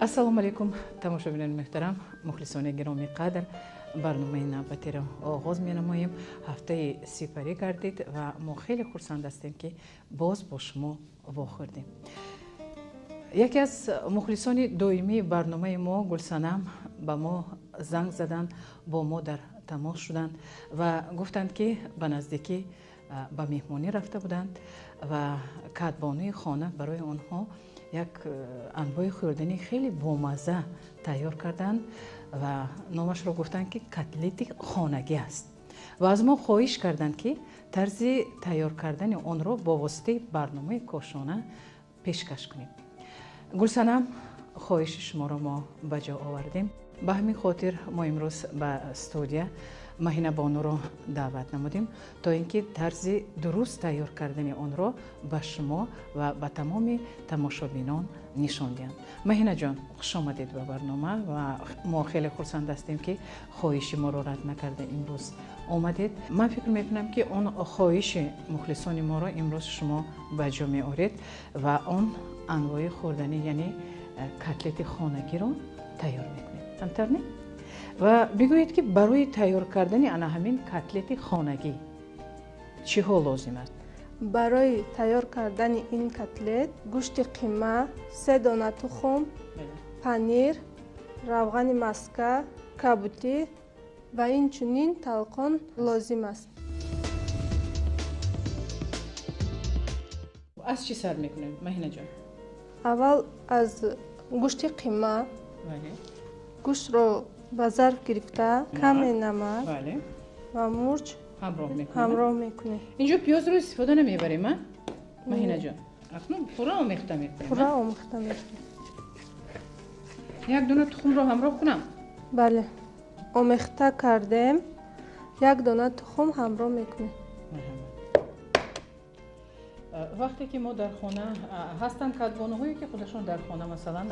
ассалому алайкум тамошобинони муҳтарам, мухлисони гироми қадр, барномаи навбатиро оғоз менамоем. ҳафтаи сифарӣ гардид ва мо хеле хурсанд ҳастем ки боз бо шумо вохӯрдем. яке аз мухлисони доимии барномаи мо Гулсанам ба мо занг заданд, бо мо дар тамос шуданд ва гуфтанд ки ба наздикӣ ба меҳмонӣ рафта буданд ва кадбонии хона барои онҳо як анбои хӯрдани хеле бомазза тайёр карданд ва номашро гуфтанд ки котлети хонагӣ аст ва аз мо хоҳиш карданд ки тарзи тайёр кардани онро бо воситаи барномаи кошона пешкаш кунем. Гулсанам, хоҳиши шуморо мо ба ҷо овардем. ба ҳамин хотир мо имрӯз ба студия Маҳинабонуро даъват намудем то ин ки тарзи дуруст тайёр кардани онро ба шумо ва ба тамоми тамошобинон нишон диҳанд. Маҳина ҷон, хуш омадед ба барнома ва мо хеле хурсанд ҳастем ки хоҳиши моро рад накарда имрӯз омадед. ман фикр мекунам ки он хоҳиши мухлисони моро имрӯз шумо ба ҷо меоред ва он анвои хӯрданӣ, яъне котлети хонагиро тайёр мекунед. ҳамтар не? ва бигӯед ки барои тайёр кардани ана ҳамин котлети хонагӣ чиҳо лозим аст? барои тайёр кардани ин котлет гӯшти қима, 3 дона тухм, панир, равғани маска, кабутӣ ва инчунин талқон лозим аст. аз чӣ сар мекунем Маҳина ҷон? аввал аз гӯшти қима гӯштро ба зарф гирифта каме намак ва мурч ҳамроҳ мекунем. инҷо пиёзро истифода намебарем а? Маҳина ҷон, акнун пурра омехта мекунем. пурра омехта мекунем. як дона тухмро ҳамроҳ кунам? бале, омехта кардем, як дона тухм ҳамроҳ мекунем. вақте ки мо дар хона ҳастанд кадбонаҳое ки худашон дар хона масалан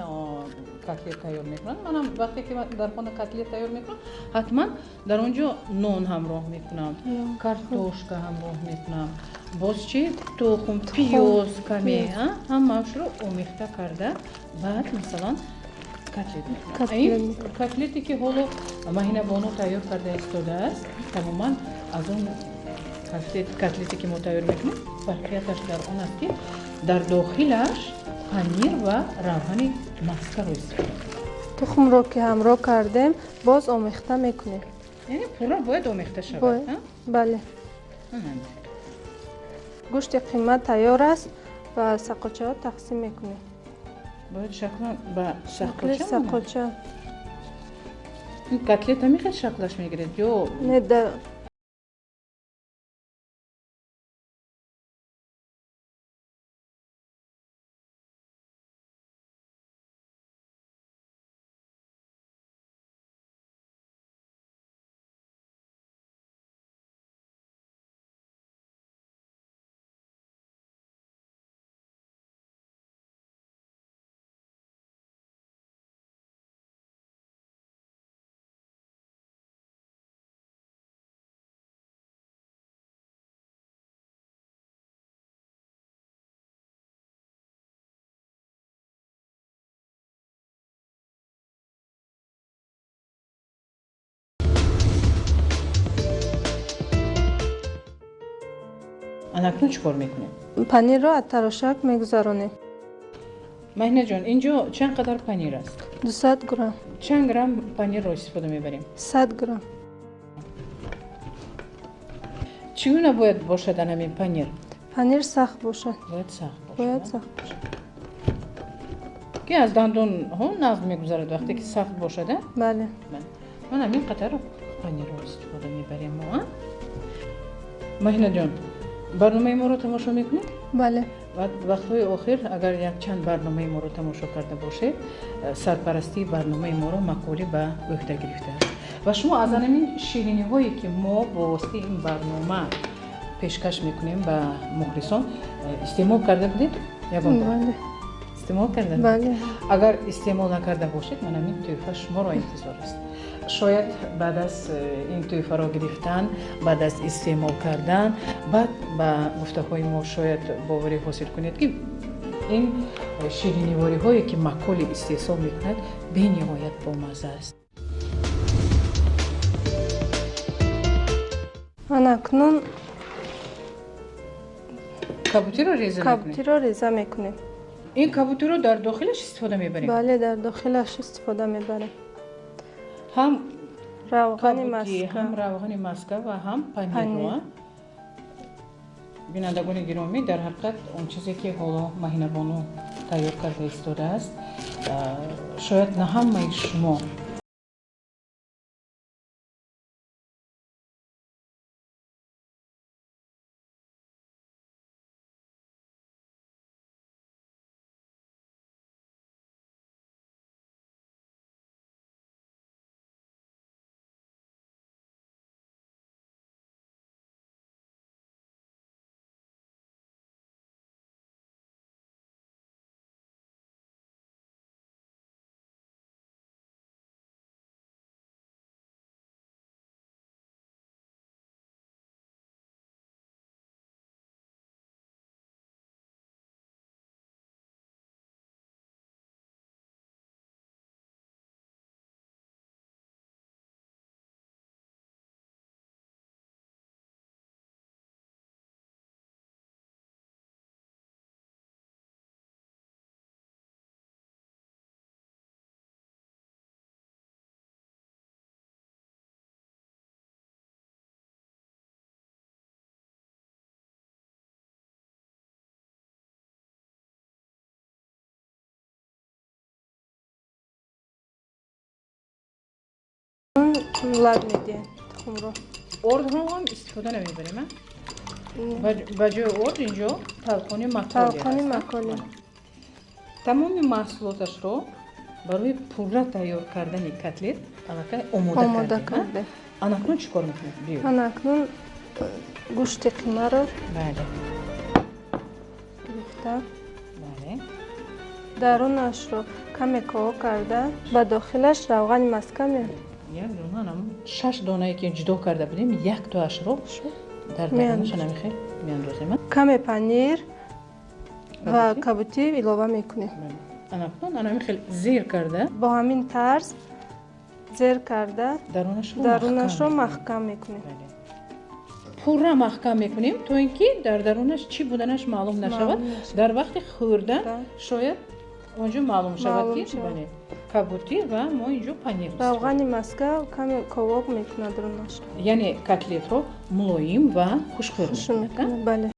котлет тайёр мекунанд, манам вақте ки дар хона котлет тайёр мекунам ҳатман дар он ҷо нон ҳамроҳ мекунам, картошка ҳамроҳ мекунам, боз чӣ тухм, пиёз каме, ҳамаашро омехта карда баъд масалан котлет мекунам. котлете ки ҳоло Маҳинабону тайёр карда истодааст, тамоман аз он котлете ки мо тайёр мекунем, фарқияташ дар он аст ки дар дохилаш панир ва равғани маскаро истифода мекунем. тухмро ки ҳамроҳ кардем боз омехта мекунем. яъне пурра бояд омехта шавад? бале. гӯшти қима тайёр аст ва саққочаҳо тақсим мекунем. бояд шаклан ба саққоча. ин котлет ҳамихел шаклаш мегирад ё не да анакнун чӣ кор мекунем? панирро аз тарошак мегузаронем. Маҳина ҷон, инҷо чанд қадар панир аст? 200 грамм. чанд грамм панирро истифода мебарем? 100 грамм. чӣ гуна бояд бошад ҳамин панир? панир сахт бошад. бояд сахт бошад. бояд сахт бошад. ки аз дандонҳо нағз мегузарад вақте ки сахт бошад? бале. ман ҳамин қадар панирро истифода мебарем мо. Маҳина ҷон, барномаи моро тамошо мекунед? бале. вақтҳои охир агар якчанд барномаи моро тамошо карда бошед, сарпарастии барномаи моро мақоли ба ӯҳда гирифтааст ва шумо аз ҳамин шириниҳое ки мо бо воситаи ин барнома пешкаш мекунем ба мухлисон истеъмол карда будед? ягон бор истеъмол карда? бале. агар истеъмол накарда бошед, ман ҳамин тӯҳфа шуморо интизор аст. шояд баъд аз ин тӯҳфаро гирифтан, баъд аз истеъмол кардан, баъд ба гуфтаҳои мо шояд боварӣ ҳосил кунед ки این شیرینیواری هایی که مکالی استحصال میکند به نهایت بامزه است. من اکنون کابوتی رو ریزه کابوتی میکنیم. رو ریزه میکنیم. این کابوتی رو در داخلش استفاده میبریم. بله در داخلش استفاده میبریم. هم روغن کابوتی، مسکه، هم روغن مسکه و هم پنیر پنیر. رو. بینندگان گرامی در حقیقت اون چیزی که حالا مهینه بانو تیار کرده ایستاده است شاید نه همه شما لب میدیم تخم رو. ارد رو هم استفاده نمیبریم. بجای ارد اینجا تلخانی مکالی تلخانی هست. مکالی. تمام محصولاتش رو برای پورا تیار کردن کتلت البته آماده کردیم. کرده. اکنون چیکار میکنیم؟ بیاید. من اکنون گوشت قیمه رو بله. گرفتم. بله. درونش رو کمی کاهو کرده به داخلش روغن مسکه میاد. یک دونه هم 6 دانه‌ای که جدا کرده بودیم یک تاش رو در درونش نمیخواد میاندازیم. کمی پنیر و کابوتی اضافه میکنیم. اکنون انا خیلی زیر کرده با همین طرز زیر کرده درونش رو محکم میکنیم. پورا محکم میکنیم تا اینکه در درونش چی بودنش معلوم نشود. در وقت خوردن شاید اونجا معلوم شود که بله کابوتی و ما اینجا پنیر روغن مسکه کمی کباب میکنه درونش. یعنی کتلت رو ملایم و خوشخور میکنه. بله.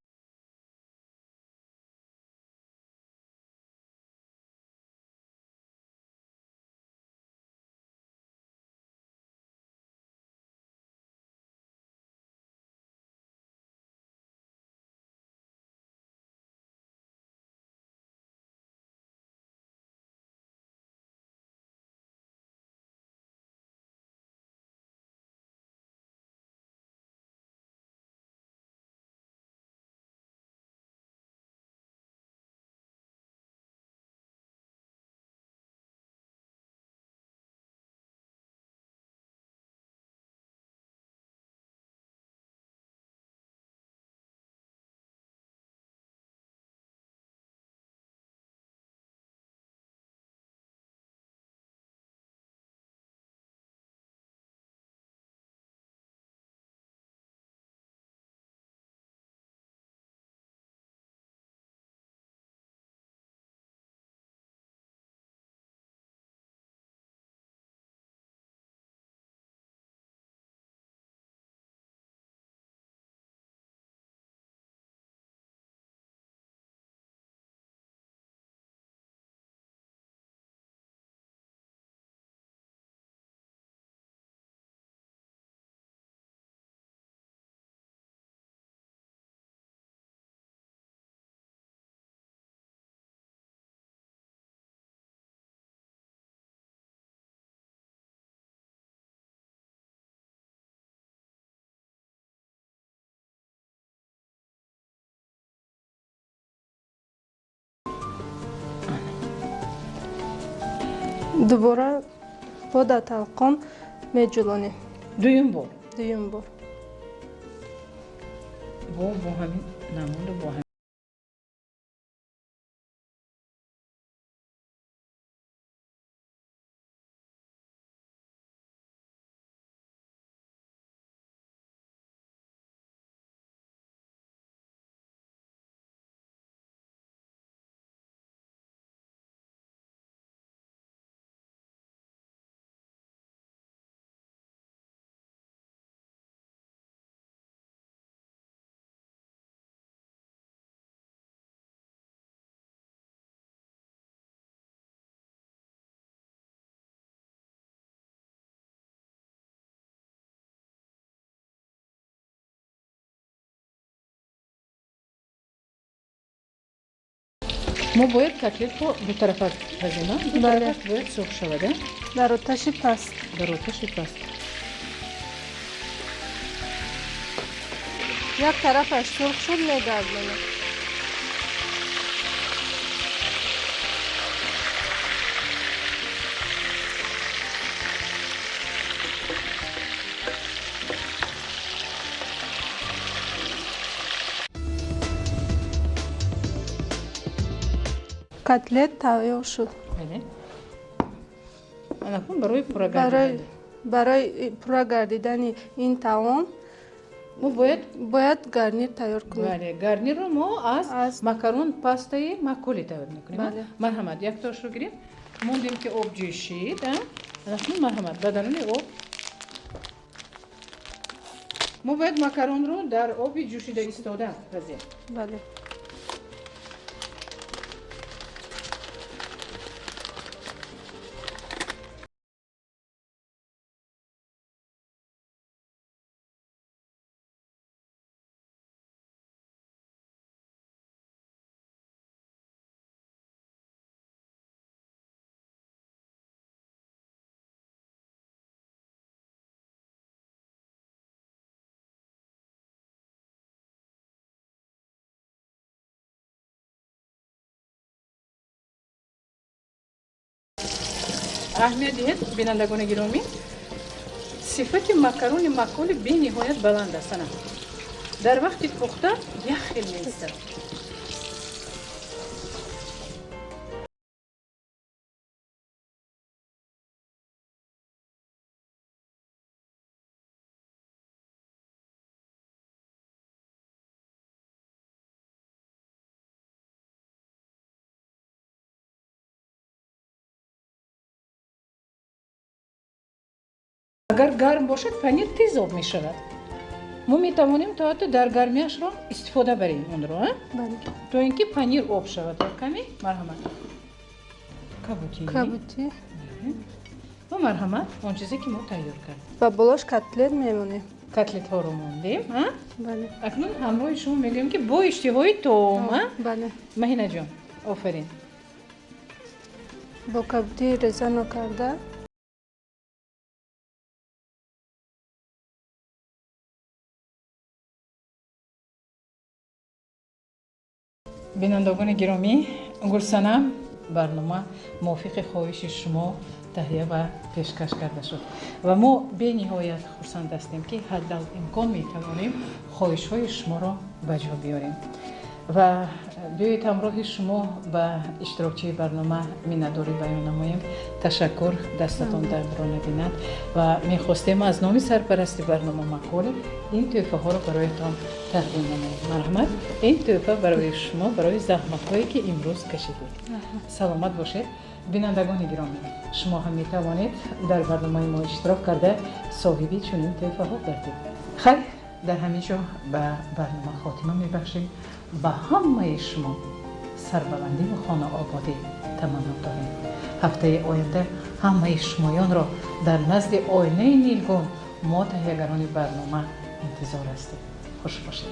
دوباره با در طلقان میجولانیم. دویم بار با همین نمود با همین ما باید کتلت رو دو طرف بزنیم. دو طرف باید سرخ شود. در آتش پست. در آتش پست. یک طرفش سرخ شد میگردونم. کتلت تیار شد. بله. اون برای پورا گردیدن. برای پورا گردیدن این طعام ما باید گارنیر تیار کنیم. بله، گارنیر رو ما از ماکارون پاستای ماکولی تیار میکنیم. بله. مرحمت یک تاش رو گیریم. موندیم که آب جوشید. اصلا مرحمت بدنون آب. ما باید ماکارون رو در آب جوشیده ایستاده بذاریم. بله. اهمیت بینندگان گرامی، صفت ماکارون ماکول به نهایت بلند است. در وقت پخته یخ می‌ایستد. اگر گرم باشد پنیر تیز آب می شود. ما می توانیم تا حتی در گرمیش را استفاده بریم اون رو. بله. تا اینکه پنیر آب شود. کمی مرحمت. کابوتی. و مرحمت اون چیزی که ما تیار کردیم. و بالاش کتلت میمونه. کتلت ها رو موندیم. بله. اکنون همراه شما میگیم که با اشتهای تو. بله. مهینه جان آفرین. با کابوتی رزه نکرده. بینندگان گرامی، گلسنم برنامه موافق خواهش شما تهیه و پیشکش کرده شد و ما به نهایت خرسند هستیم که حداقل می توانیم خواهش های شما را به جا بیاریم و بیایید همراه شما به اشتراکچی برنامه مینداری بیان نماییم. تشکر، دستتان در را نبیند و میخواستیم از نام سرپرستی برنامه ماکول این تحفه ها را برایتان تقدیم نماییم. مرحمت، این تحفه برای شما برای زحمت هایی که امروز کشیدید. سلامت باشید. بینندگان گرامی، شما هم می توانید در برنامه ما اشتراک کرده صاحبی چنین تحفه ها گردید. خیر، در همین جا به برنامه خاتمه میبخشیم. به همه شما سربلندی و خانه آبادی تمنا داریم. هفته آینده همه شمایان را در نزد آینه نیلگون ما تهیه‌گران برنامه انتظار هستیم. خوش باشید.